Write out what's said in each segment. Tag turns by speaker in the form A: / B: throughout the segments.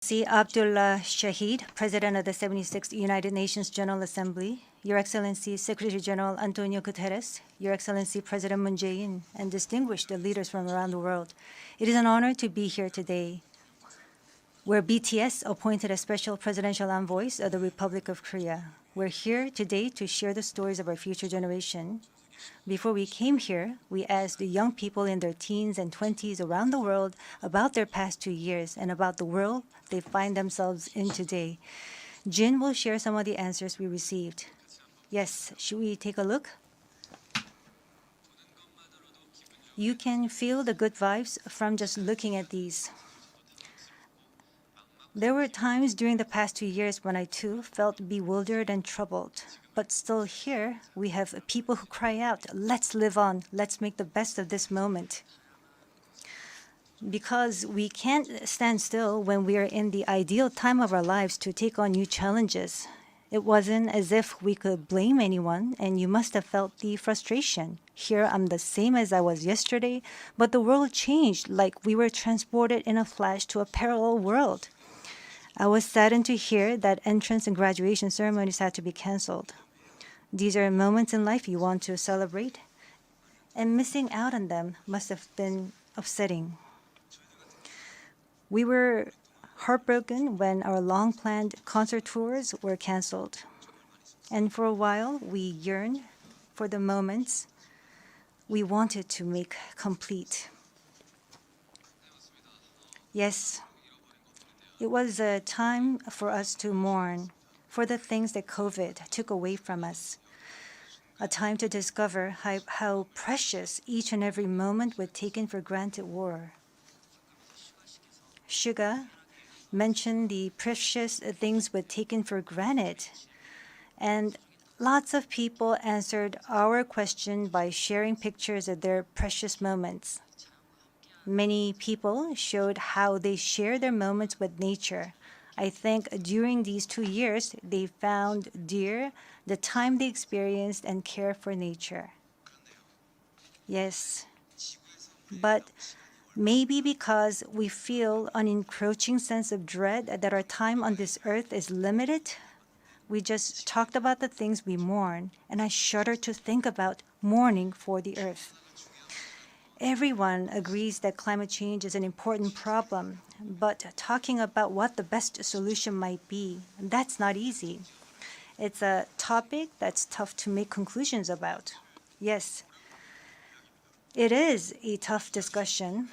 A: Excellency Abdullah Shahid, President of the 76th United Nations General Assembly, Your Excellency Secretary General Antonio Guterres, Your Excellency President Moon Jae-in, and distinguished leaders from around the world. It is an honor to be here today, where BTS appointed as special presidential envoys of the Republic of Korea. We're here today to share the stories of our future generation. Before we came here, we asked the young people in their teens and 20s around the world about their past 2 years and about the world they find themselves in today. Jin will share some of the answers we received. Yes, should we take a look? You can feel the good vibes from just looking at these. There were times during the past 2 years when I too felt bewildered and troubled. But still here, we have people who cry out, let's live on, let's make the best of this moment. Because we can't stand still when we are in the ideal time of our lives to take on new challenges. It wasn't as if we could blame anyone, and you must have felt the frustration. Here I'm the same as I was yesterday, but the world changed like we were transported in a flash to a parallel world. I was saddened to hear that entrance and graduation ceremonies had to be canceled. These are moments in life you want to celebrate, and missing out on them must have been upsetting. We were heartbroken when our long-planned concert tours were canceled. And for a while, we yearned for the moments we wanted to make complete. Yes, it was a time for us to mourn for the things that COVID took away from us. A time to discover how precious each and every moment we taken for granted were. Suga mentioned the precious things we taken for granted, and lots of people answered our question by sharing pictures of their precious moments. Many people showed how they share their moments with nature. I think during these 2 years, they found dear the time they experienced and care for nature. Yes, but maybe because we feel an encroaching sense of dread that our time on this earth is limited, we just talked about the things we mourn, and I shudder to think about mourning for the earth. Everyone agrees that climate change is an important problem, but talking about what the best solution might be, that's not easy. It's a topic that's tough to make conclusions about. Yes, it is a tough discussion,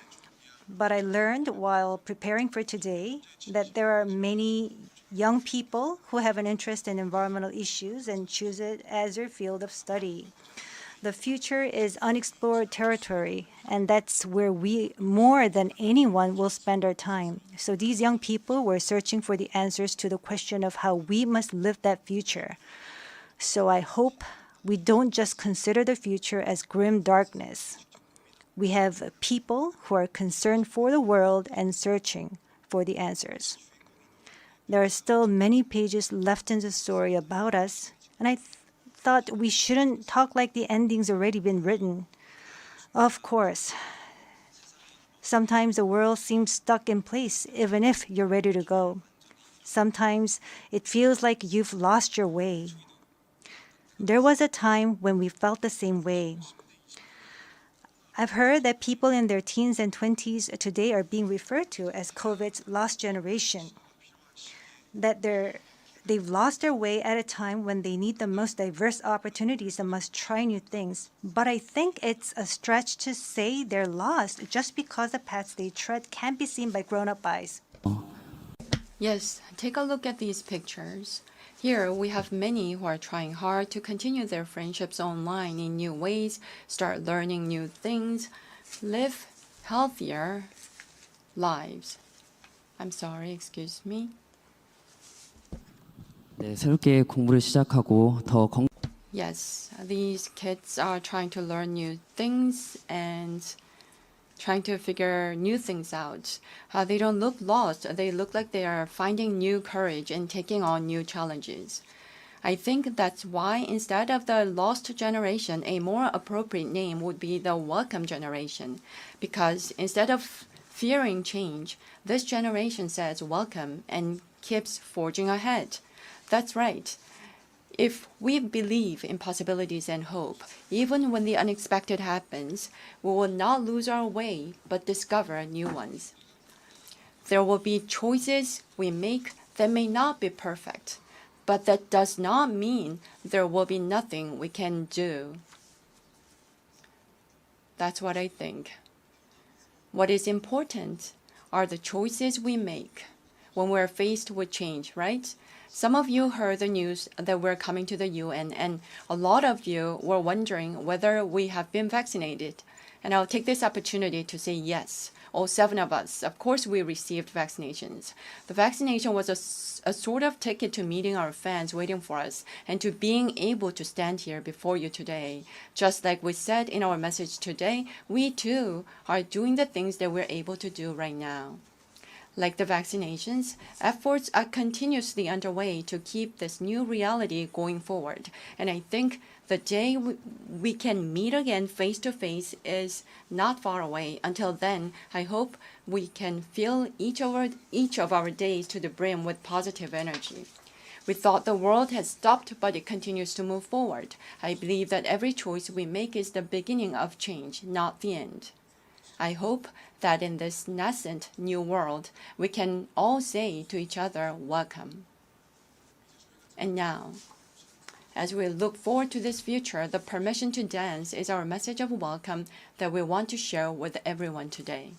A: but I learned while preparing for today that there are many young people who have an interest in environmental issues and choose it as their field of study. The future is unexplored territory, and that's where we, more than anyone, will spend our time. So these young people were searching for the answers to the question of how we must live that future. So I hope we don't just consider the future as grim darkness. We have people who are concerned for the world and searching for the answers. There are still many pages left in the story about us, and I thought we shouldn't talk like the ending's already been written. Of course, sometimes the world seems stuck in place even if you're ready to go. Sometimes it feels like you've lost your way. There was a time when we felt the same way. I've heard that people in their teens and 20s today are being referred to as COVID's lost generation, that they've lost their way at a time when they need the most diverse opportunities and must try new things. But I think it's a stretch to say they're lost just because the paths they tread can't be seen by grown-up eyes.
B: Yes, take a look at these pictures. Here we have many who are trying hard to continue their friendships online in new ways, start learning new things, live healthier lives. I'm sorry, excuse me.
C: 네, 새롭게 공부를 시작하고 더
B: Yes, these kids are trying to learn new things and trying to figure new things out. They don't look lost. They look like they are finding new courage and taking on new challenges. I think that's why instead of the lost generation, a more appropriate name would be the welcome generation. Because instead of fearing change, this generation says welcome and keeps forging ahead. That's right. If we believe in possibilities and hope, even when the unexpected happens, we will not lose our way but discover new ones. There will be choices we make that may not be perfect, but that does not mean there will be nothing we can do. That's what I think. What is important are the choices we make when we're faced with change, right? Some of you heard the news that we're coming to the UN, and a lot of you were wondering whether we have been vaccinated. And I'll take this opportunity to say yes. All 7 of us, of course, we received vaccinations. The vaccination was a sort of ticket to meeting our fans waiting for us and to being able to stand here before you today. Just like we said in our message today, we too are doing the things that we're able to do right now. Like the vaccinations, efforts are continuously underway to keep this new reality going forward. And I think the day we can meet again face to face is not far away. Until then, I hope we can fill each of our days to the brim with positive energy. We thought the world had stopped, but it continues to move forward. I believe that every choice we make is the beginning of change, not the end. I hope that in this nascent new world, we can all say to each other, welcome. And now, as we look forward to this future, the permission to dance is our message of welcome that we want to share with everyone today.